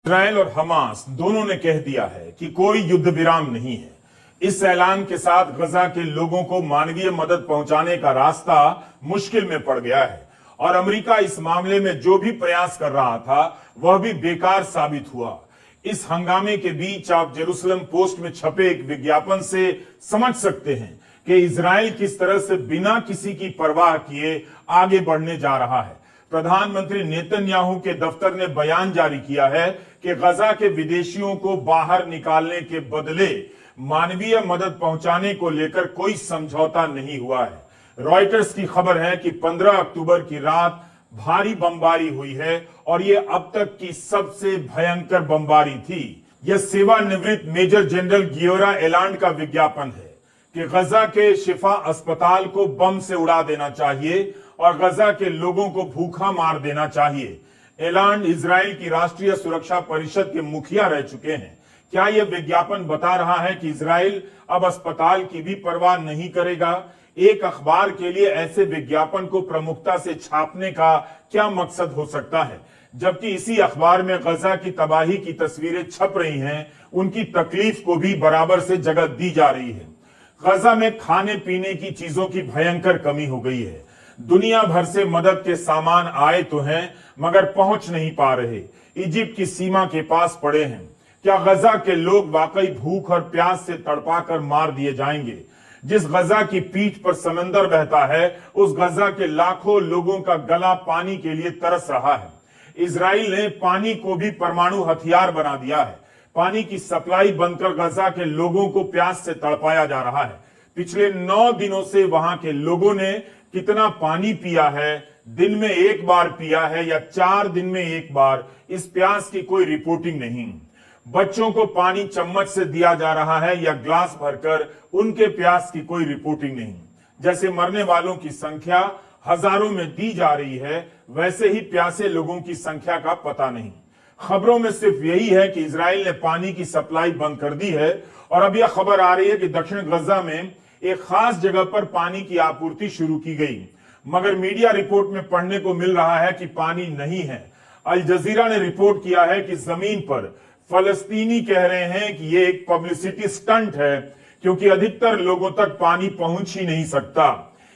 इस्राएल और हमास दोनों ने कह दिया है कि कोई युद्ध विराम नहीं है। इस ऐलान के साथ गजा के लोगों को मानवीय मदद पहुंचाने का रास्ता मुश्किल में पड़ गया है और अमेरिका इस मामले में जो भी प्रयास कर रहा था वह भी बेकार साबित हुआ। इस हंगामे के बीच आप जेरूसलम पोस्ट में छपे एक विज्ञापन से समझ सकते हैं कि इजराइल किस तरह से बिना किसी की परवाह किए आगे बढ़ने जा रहा है। प्रधानमंत्री नेतन्याहू के दफ्तर ने बयान जारी किया है कि गजा के विदेशियों को बाहर निकालने के बदले मानवीय मदद पहुंचाने को लेकर कोई समझौता नहीं हुआ है। रॉयटर्स की खबर है कि 15 अक्टूबर की रात भारी बमबारी हुई है और यह अब तक की सबसे भयंकर बमबारी थी। यह सेवानिवृत्त मेजर जनरल गियोरा एलांड का विज्ञापन है कि गजा के शिफा अस्पताल को बम से उड़ा देना चाहिए और गजा के लोगों को भूखा मार देना चाहिए। एलांड इजराइल की राष्ट्रीय सुरक्षा परिषद के मुखिया रह चुके हैं। क्या यह विज्ञापन बता रहा है कि इजराइल अब अस्पताल की भी परवाह नहीं करेगा? एक अखबार के लिए ऐसे विज्ञापन को प्रमुखता से छापने का क्या मकसद हो सकता है, जबकि इसी अखबार में गजा की तबाही की तस्वीरें छप रही हैं, उनकी तकलीफ को भी बराबर से जगह दी जा रही है। गजा में खाने पीने की चीजों की भयंकर कमी हो गई है। दुनिया भर से मदद के सामान आए तो हैं मगर पहुंच नहीं पा रहे। इजिप्ट की सीमा के पास पड़े हैं। क्या गजा के लोग वाकई भूख और प्यास से तड़पा कर मार दिए जाएंगे? जिस गजा की पीठ पर समंदर बहता है उस गजा के लाखों लोगों का गला पानी के लिए तरस रहा है। इजराइल ने पानी को भी परमाणु हथियार बना दिया है। पानी की सप्लाई बंद कर गजा के लोगों को प्यास से तड़पाया जा रहा है। पिछले 9 दिनों से वहां के लोगों ने कितना पानी पिया है, दिन में एक बार पिया है या 4 दिन में एक बार, इस प्यास की कोई रिपोर्टिंग नहीं। बच्चों को पानी चम्मच से दिया जा रहा है या ग्लास भरकर, उनके प्यास की कोई रिपोर्टिंग नहीं। जैसे मरने वालों की संख्या हजारों में दी जा रही है, वैसे ही प्यासे लोगों की संख्या का पता नहीं। खबरों में सिर्फ यही है कि इजराइल ने पानी की सप्लाई बंद कर दी है और अब यह खबर आ रही है कि दक्षिण गजा में एक खास जगह पर पानी की आपूर्ति शुरू की गई, मगर मीडिया रिपोर्ट में पढ़ने को मिल रहा है कि पानी नहीं है। अल जजीरा ने रिपोर्ट किया है कि जमीन पर फलस्तीनी कह रहे हैं कि यह एक पब्लिसिटी स्टंट है क्योंकि अधिकतर लोगों तक पानी पहुंच ही नहीं सकता।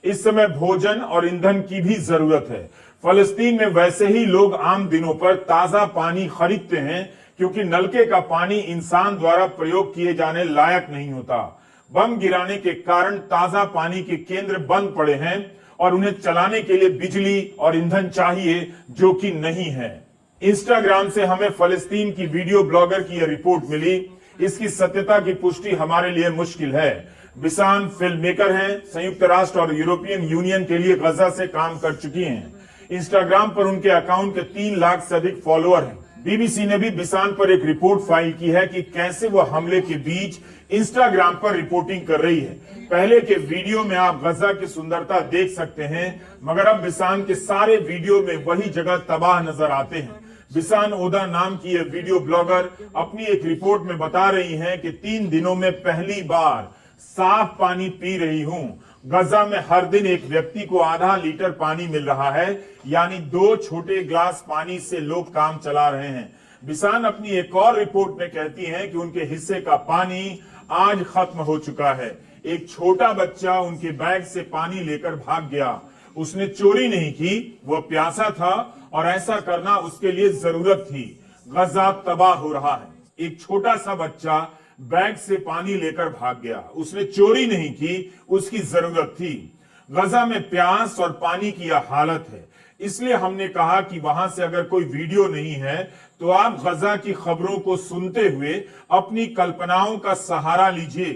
इस समय भोजन और ईंधन की भी जरूरत है। फलस्तीन में वैसे ही लोग आम दिनों पर ताजा पानी खरीदते हैं क्योंकि नलके का पानी इंसान द्वारा प्रयोग किए जाने लायक नहीं होता। बम गिराने के कारण ताजा पानी के केंद्र बंद पड़े हैं और उन्हें चलाने के लिए बिजली और ईंधन चाहिए, जो कि नहीं है। इंस्टाग्राम से हमें फलस्तीन की वीडियो ब्लॉगर की यह रिपोर्ट मिली। इसकी सत्यता की पुष्टि हमारे लिए मुश्किल है। बिसान फिल्म मेकर हैं, संयुक्त राष्ट्र और यूरोपियन यूनियन के लिए गजा से काम कर चुकी हैं। इंस्टाग्राम पर उनके अकाउंट के 3 लाख से अधिक फॉलोअर हैं। बीबीसी ने भी बिसान पर एक रिपोर्ट फाइल की है कि कैसे वह हमले के बीच इंस्टाग्राम पर रिपोर्टिंग कर रही है। पहले के वीडियो में आप गजा की सुंदरता देख सकते हैं, मगर अब बिसान के सारे वीडियो में वही जगह तबाह नजर आते हैं। बिसान ओदा नाम की यह वीडियो ब्लॉगर अपनी एक रिपोर्ट में बता रही हैं कि 3 दिनों में पहली बार साफ पानी पी रही हूं। गजा में हर दिन एक व्यक्ति को आधा लीटर पानी मिल रहा है, यानी 2 छोटे ग्लास पानी से लोग काम चला रहे हैं। बिसान अपनी एक और रिपोर्ट में कहती हैं कि उनके हिस्से का पानी आज खत्म हो चुका है। एक छोटा बच्चा उनके बैग से पानी लेकर भाग गया। उसने चोरी नहीं की, वह प्यासा था और ऐसा करना उसके लिए जरूरत थी। गजा तबाह हो रहा है। एक छोटा सा बच्चा बैग से पानी लेकर भाग गया। उसने चोरी नहीं की, उसकी जरूरत थी। गजा में प्यास और पानी की यह हालत है। इसलिए हमने कहा कि वहां से अगर कोई वीडियो नहीं है तो आप गजा की खबरों को सुनते हुए अपनी कल्पनाओं का सहारा लीजिए।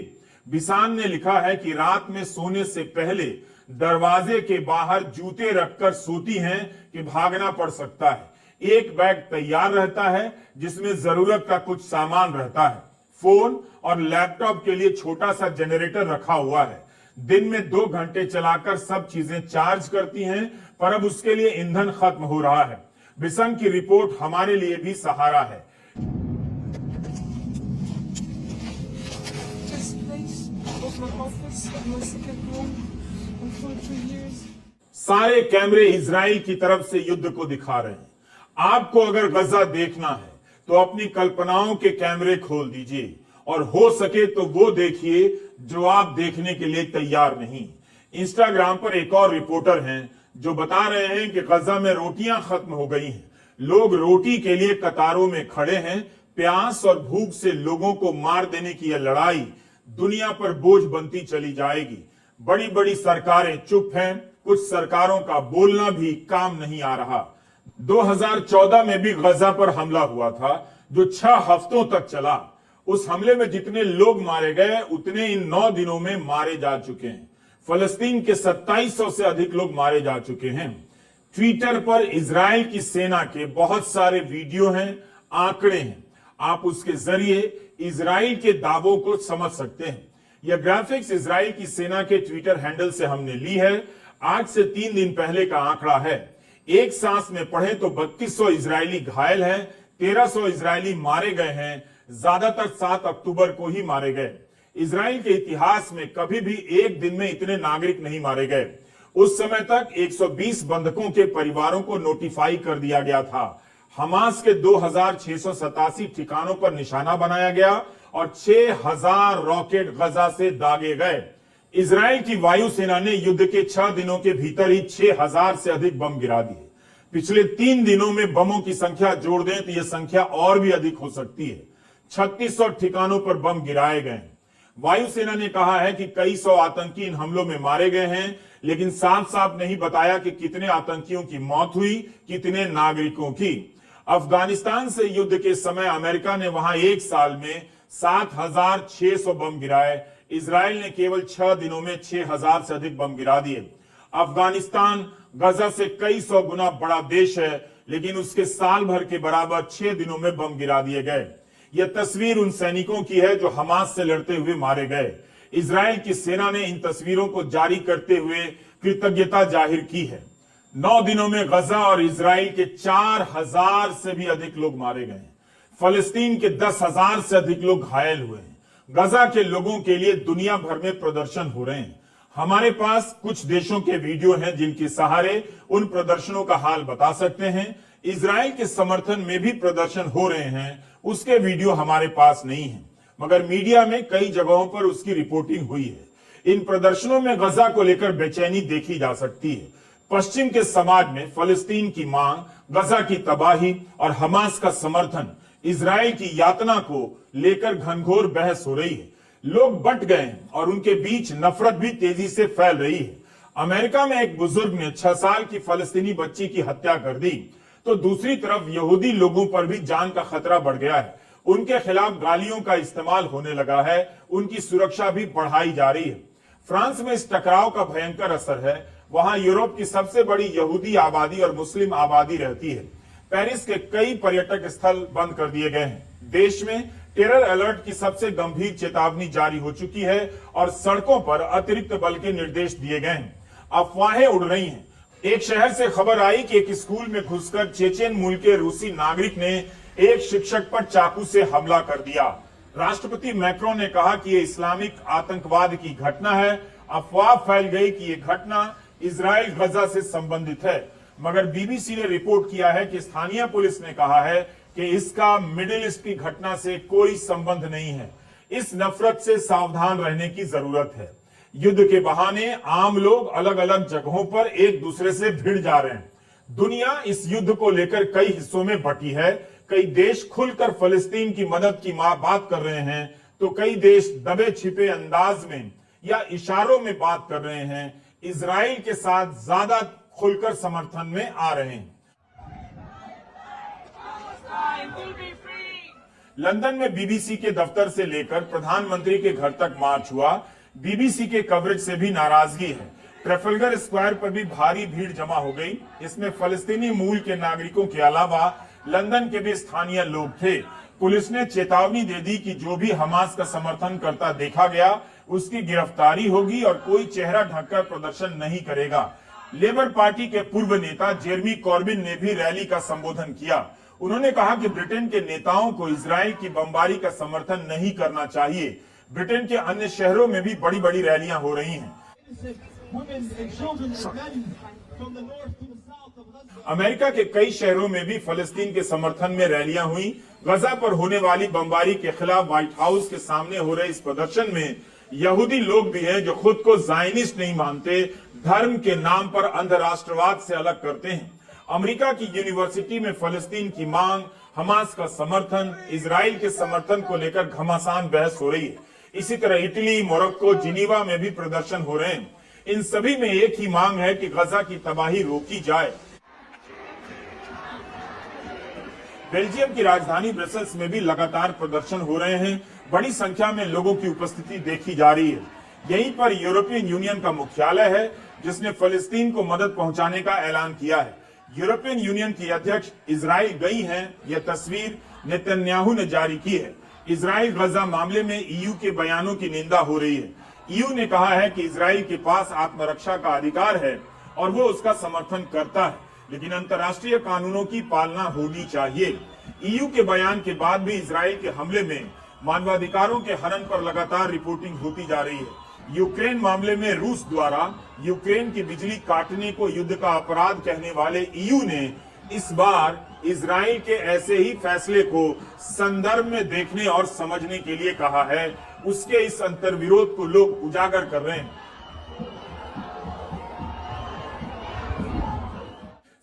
बिसान ने लिखा है कि रात में सोने से पहले दरवाजे के बाहर जूते रखकर सोती हैं कि भागना पड़ सकता है। एक बैग तैयार रहता है जिसमें जरूरत का कुछ सामान रहता है। फोन और लैपटॉप के लिए छोटा सा जनरेटर रखा हुआ है। दिन में 2 घंटे चलाकर सब चीजें चार्ज करती हैं, पर अब उसके लिए ईंधन खत्म हो रहा है। बिसन की रिपोर्ट हमारे लिए भी सहारा है। सारे कैमरे इजराइल की तरफ से युद्ध को दिखा रहे हैं। आपको अगर गजा देखना है तो अपनी कल्पनाओं के कैमरे खोल दीजिए और हो सके तो वो देखिए जो आप देखने के लिए तैयार नहीं। इंस्टाग्राम पर एक और रिपोर्टर हैं जो बता रहे हैं कि गजा में रोटियां खत्म हो गई हैं, लोग रोटी के लिए कतारों में खड़े हैं। प्यास और भूख से लोगों को मार देने की यह लड़ाई दुनिया पर बोझ बनती चली जाएगी। बड़ी बड़ी सरकारें चुप हैं, कुछ सरकारों का बोलना भी काम नहीं आ रहा। 2014 में भी गजा पर हमला हुआ था जो 6 हफ्तों तक चला। उस हमले में जितने लोग मारे गए उतने इन 9 दिनों में मारे जा चुके हैं। फलस्तीन के 2700 से अधिक लोग मारे जा चुके हैं। ट्विटर पर इजराइल की सेना के बहुत सारे वीडियो हैं, आंकड़े हैं। आप उसके जरिए इजराइल के दावों को समझ सकते हैं। यह ग्राफिक्स इजराइल की सेना के ट्विटर हैंडल से हमने ली है। आज से 3 दिन पहले का आंकड़ा है। एक सांस में पढ़े तो 3200 इजरायली घायल हैं, 1300 इजरायली मारे गए हैं। ज्यादातर 7 अक्टूबर को ही मारे गए। इजराइल के इतिहास में कभी भी एक दिन में इतने नागरिक नहीं मारे गए। उस समय तक 120 बंधकों के परिवारों को नोटिफाई कर दिया गया था। हमास के 2687 ठिकानों पर निशाना बनाया गया और 6000 रॉकेट गजा से दागे गए। इजराइल की वायुसेना ने युद्ध के 6 दिनों के भीतर ही 6000 से अधिक बम गिरा दिए। पिछले 3 दिनों में बमों की संख्या जोड़ दें तो यह संख्या और भी अधिक हो सकती है। 3600 ठिकानों पर बम गिराए गए। वायुसेना ने कहा है कि कई सौ आतंकी इन हमलों में मारे गए हैं, लेकिन साफ साफ नहीं बताया कि कितने आतंकियों की मौत हुई, कितने नागरिकों की। अफगानिस्तान से युद्ध के समय अमेरिका ने वहां एक साल में 7600 बम गिराए। इजराइल ने केवल 6 दिनों में 6000 से अधिक बम गिरा दिए। अफगानिस्तान गजा से कई सौ गुना बड़ा देश है, लेकिन उसके साल भर के बराबर 6 दिनों में बम गिरा दिए गए। यह तस्वीर उन सैनिकों की है जो हमास से लड़ते हुए मारे गए। इजराइल की सेना ने इन तस्वीरों को जारी करते हुए कृतज्ञता जाहिर की है। 9 दिनों में गजा और इजराइल के 4000 से भी अधिक लोग मारे गए। फलस्तीन के 10,000 से अधिक लोग घायल हुए हैं। गजा के लोगों के लिए दुनिया भर में प्रदर्शन हो रहे हैं। हमारे पास कुछ देशों के वीडियो हैं जिनके सहारे उन प्रदर्शनों का हाल बता सकते हैं। इजराइल के समर्थन में भी प्रदर्शन हो रहे हैं, उसके वीडियो हमारे पास नहीं है, मगर मीडिया में कई जगहों पर उसकी रिपोर्टिंग हुई है। इन प्रदर्शनों में गजा को लेकर बेचैनी देखी जा सकती है। पश्चिम के समाज में फलस्तीन की मांग, गजा की तबाही और हमास का समर्थन, इजराइल की यातना को लेकर घनघोर बहस हो रही है। लोग बंट गए हैं और उनके बीच नफरत भी तेजी से फैल रही है। अमेरिका में एक बुजुर्ग ने 6 साल की फलस्तीनी बच्ची की हत्या कर दी, तो दूसरी तरफ यहूदी लोगों पर भी जान का खतरा बढ़ गया है। उनके खिलाफ गालियों का इस्तेमाल होने लगा है, उनकी सुरक्षा भी बढ़ाई जा रही है। फ्रांस में इस टकराव का भयंकर असर है। वहां यूरोप की सबसे बड़ी यहूदी आबादी और मुस्लिम आबादी रहती है। पेरिस के कई पर्यटक स्थल बंद कर दिए गए हैं। देश में टेरर अलर्ट की सबसे गंभीर चेतावनी जारी हो चुकी है और सड़कों पर अतिरिक्त बल के निर्देश दिए गए हैं। अफवाहें उड़ रही हैं। एक शहर से खबर आई कि एक स्कूल में घुसकर चेचेन मूल के रूसी नागरिक ने एक शिक्षक पर चाकू से हमला कर दिया। राष्ट्रपति मैक्रोन ने कहा कि यह इस्लामिक आतंकवाद की घटना है। अफवाह फैल गई कि यह घटना इजराइल गजा से संबंधित है, मगर बीबीसी ने रिपोर्ट किया है कि स्थानीय पुलिस ने कहा है कि इसका मिडिल ईस्ट की घटना से कोई संबंध नहीं है। इस नफरत से सावधान रहने की जरूरत है। युद्ध के बहाने आम लोग अलग अलग जगहों पर एक दूसरे से भिड़ जा रहे हैं। दुनिया इस युद्ध को लेकर कई हिस्सों में बटी है। कई देश खुलकर फलस्तीन की मदद की बात कर रहे हैं, तो कई देश दबे छिपे अंदाज में या इशारों में बात कर रहे हैं। इजराइल के साथ ज्यादा खुलकर समर्थन में आ रहे हैं। लंदन में बीबीसी के दफ्तर से लेकर प्रधानमंत्री के घर तक मार्च हुआ। बीबीसी के कवरेज से भी नाराजगी है। ट्रेफल्गर स्क्वायर पर भी भारी भीड़ जमा हो गई। इसमें फलस्तीनी मूल के नागरिकों के अलावा लंदन के भी स्थानीय लोग थे। पुलिस ने चेतावनी दे दी कि जो भी हमास का समर्थन करता देखा गया उसकी गिरफ्तारी होगी और कोई चेहरा ढककर प्रदर्शन नहीं करेगा। लेबर पार्टी के पूर्व नेता जेरेमी कॉर्बिन ने भी रैली का संबोधन किया। उन्होंने कहा कि ब्रिटेन के नेताओं को इजराइल की बमबारी का समर्थन नहीं करना चाहिए। ब्रिटेन के अन्य शहरों में भी बड़ी बड़ी रैलियां हो रही हैं। अमेरिका के कई शहरों में भी फलस्तीन के समर्थन में रैलियां हुई। गजा पर होने वाली बमबारी के खिलाफ व्हाइट हाउस के सामने हो रहे इस प्रदर्शन में यहूदी लोग भी हैं जो खुद को ज़ायनिस्ट नहीं मानते, धर्म के नाम पर अंधराष्ट्रवाद से अलग करते हैं। अमेरिका की यूनिवर्सिटी में फलस्तीन की मांग, हमास का समर्थन, इजराइल के समर्थन को लेकर घमासान बहस हो रही है। इसी तरह इटली, मोरक्को, जिनीवा में भी प्रदर्शन हो रहे हैं। इन सभी में एक ही मांग है कि गजा की तबाही रोकी जाए। बेल्जियम की राजधानी ब्रसेल्स में भी लगातार प्रदर्शन हो रहे हैं। बड़ी संख्या में लोगों की उपस्थिति देखी जा रही है। यहीं पर यूरोपियन यूनियन का मुख्यालय है जिसने फलस्तीन को मदद पहुंचाने का ऐलान किया है। यूरोपियन यूनियन की अध्यक्ष इजराइल गई हैं। यह तस्वीर नेतन्याहू ने जारी की है। इजराइल गजा मामले में ईयू के बयानों की निंदा हो रही है। ईयू ने कहा है कि इजराइल के पास आत्मरक्षा का अधिकार है और वो उसका समर्थन करता है, लेकिन अंतर्राष्ट्रीय कानूनों की पालना होनी चाहिए। ईयू के बयान के बाद भी इजराइल के हमले में मानवाधिकारों के हनन पर लगातार रिपोर्टिंग होती जा रही है। यूक्रेन मामले में रूस द्वारा यूक्रेन की बिजली काटने को युद्ध का अपराध कहने वाले ईयू ने इस बार इजराइल के ऐसे ही फैसले को संदर्भ में देखने और समझने के लिए कहा है। उसके इस अंतर्विरोध को लोग उजागर कर रहे हैं।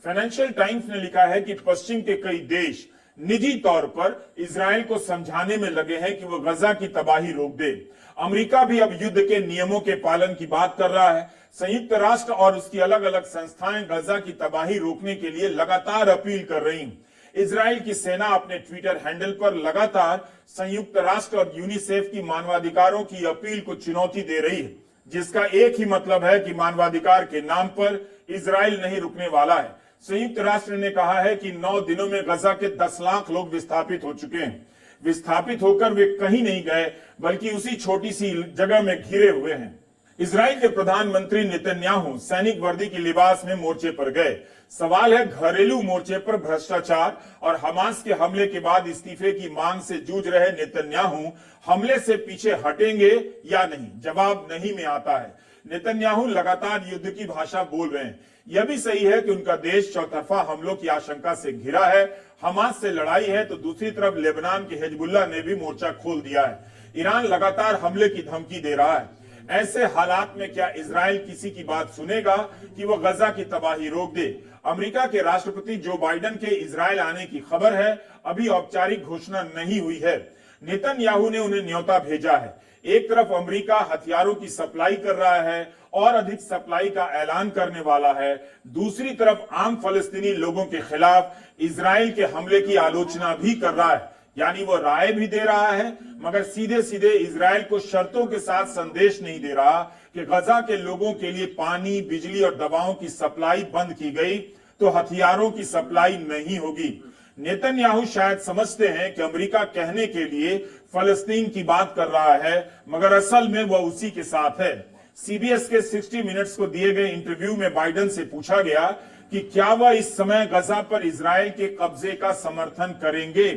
फाइनेंशियल टाइम्स ने लिखा है कि पश्चिम के कई देश निजी तौर पर इजराइल को समझाने में लगे हैं कि वो गजा की तबाही रोक दे। अमेरिका भी अब युद्ध के नियमों के पालन की बात कर रहा है। संयुक्त राष्ट्र और उसकी अलग अलग संस्थाएं गजा की तबाही रोकने के लिए लगातार अपील कर रही हैं। इजराइल की सेना अपने ट्विटर हैंडल पर लगातार संयुक्त राष्ट्र और यूनिसेफ की मानवाधिकारों की अपील को चुनौती दे रही है, जिसका एक ही मतलब है कि मानवाधिकार के नाम पर इजराइल नहीं रुकने वाला है। संयुक्त राष्ट्र ने कहा है कि 9 दिनों में गजा के 10 लाख लोग विस्थापित हो चुके हैं। विस्थापित होकर वे कहीं नहीं गए, बल्कि उसी छोटी सी जगह में घिरे हुए हैं। इजराइल के प्रधानमंत्री नेतन्याहू सैनिक वर्दी की लिबास में मोर्चे पर गए। सवाल है, घरेलू मोर्चे पर भ्रष्टाचार और हमास के हमले के बाद इस्तीफे की मांग से जूझ रहे नेतन्याहू हमले से पीछे हटेंगे या नहीं? जवाब नहीं में आता है। नेतन्याहू लगातार युद्ध की भाषा बोल रहे हैं। यह भी सही है कि उनका देश चौतरफा हमलों की आशंका से घिरा है। हमास से लड़ाई है तो दूसरी तरफ लेबनान के हिजबुल्लाह ने भी मोर्चा खोल दिया है। ईरान लगातार हमले की धमकी दे रहा है। ऐसे हालात में क्या इजराइल किसी की बात सुनेगा कि वो गजा की तबाही रोक दे? अमेरिका के राष्ट्रपति जो बाइडेन के इजराइल आने की खबर है, अभी औपचारिक घोषणा नहीं हुई है। नेतन्याहू ने उन्हें न्योता भेजा है। एक तरफ अमेरिका हथियारों की सप्लाई कर रहा है और अधिक सप्लाई का ऐलान करने वाला है, दूसरी तरफ आम फलस्तीनी लोगों के खिलाफ इजराइल के हमले की आलोचना भी कर रहा है। यानी वो राय भी दे रहा है, मगर सीधे सीधे इजराइल को शर्तों के साथ संदेश नहीं दे रहा कि गजा के लोगों के लिए पानी, बिजली और दवाओं की सप्लाई बंद की गई तो हथियारों की सप्लाई नहीं होगी। नेतन्याहू शायद समझते हैं कि अमेरिका कहने के लिए फलस्तीन की बात कर रहा है, मगर असल में वह उसी के साथ है। सीबीएस के 60 मिनट्स को दिए गए इंटरव्यू में बाइडेन से पूछा गया कि क्या वह इस समय गजा पर इजराइल के कब्जे का समर्थन करेंगे।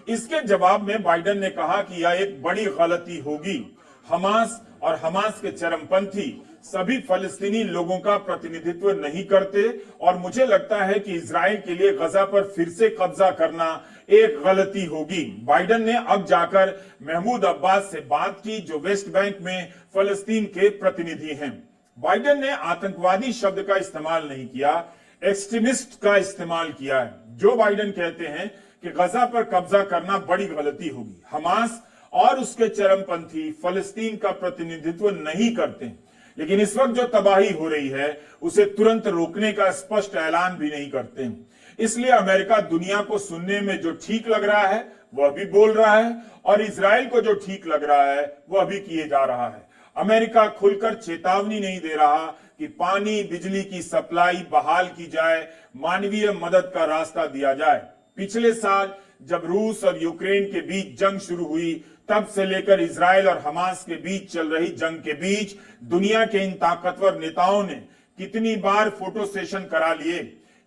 इसके जवाब में बाइडेन ने कहा कि यह एक बड़ी गलती होगी। हमास और हमास के चरमपंथी सभी फलस्तीनी लोगों का प्रतिनिधित्व नहीं करते और मुझे लगता है कि इजराइल के लिए गजा पर फिर से कब्जा करना एक गलती होगी। बाइडेन ने अब जाकर महमूद अब्बास से बात की, जो वेस्ट बैंक में फलस्तीन के प्रतिनिधि हैं। बाइडेन ने आतंकवादी शब्द का इस्तेमाल नहीं किया, एक्सट्रीमिस्ट का इस्तेमाल किया है। जो बाइडेन कहते हैं कि गजा पर कब्जा करना बड़ी गलती होगी। हमास और उसके चरमपंथी फलस्तीन का प्रतिनिधित्व नहीं करते, लेकिन इस वक्त जो तबाही हो रही है उसे तुरंत रोकने का स्पष्ट ऐलान भी नहीं करते। इसलिए अमेरिका दुनिया को सुनने में जो ठीक लग रहा है वह भी बोल रहा है और इजराइल को जो ठीक लग रहा है वह भी किए जा रहा है। अमेरिका खुलकर चेतावनी नहीं दे रहा कि पानी, बिजली की सप्लाई बहाल की जाए, मानवीय मदद का रास्ता दिया जाए। पिछले साल जब रूस और यूक्रेन के बीच जंग शुरू हुई, तब से लेकर इजराइल और हमास के बीच चल रही जंग के बीच दुनिया के इन ताकतवर नेताओं ने कितनी बार फोटो सेशन करा लिए।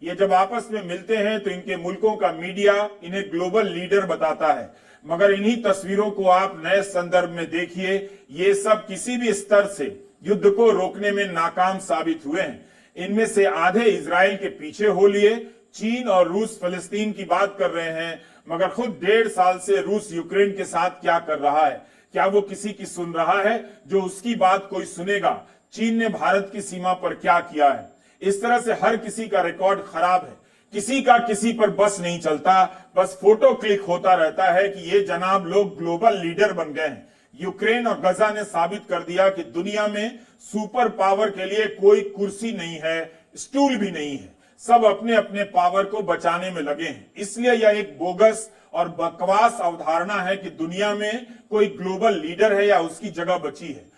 ये जब आपस में मिलते हैं तो इनके मुल्कों का मीडिया इन्हें ग्लोबल लीडर बताता है, मगर इन्हीं तस्वीरों को आप नए संदर्भ में देखिए, ये सब किसी भी स्तर से युद्ध को रोकने में नाकाम साबित हुए हैं। इनमें से आधे इजराइल के पीछे हो लिए, चीन और रूस फिलिस्तीन की बात कर रहे हैं, मगर खुद 1.5 साल से रूस यूक्रेन के साथ क्या कर रहा है? क्या वो किसी की सुन रहा है? जो उसकी बात कोई सुनेगा? चीन ने भारत की सीमा पर क्या किया है? इस तरह से हर किसी का रिकॉर्ड खराब है, किसी का किसी पर बस नहीं चलता, बस फोटो क्लिक होता रहता है कि ये जनाब लोग ग्लोबल लीडर बन गए हैं। यूक्रेन और गजा ने साबित कर दिया कि दुनिया में सुपर पावर के लिए कोई कुर्सी नहीं है, स्टूल भी नहीं है, सब अपने अपने पावर को बचाने में लगे हैं। इसलिए यह एक बोगस और बकवास अवधारणा है कि दुनिया में कोई ग्लोबल लीडर है या उसकी जगह बची है।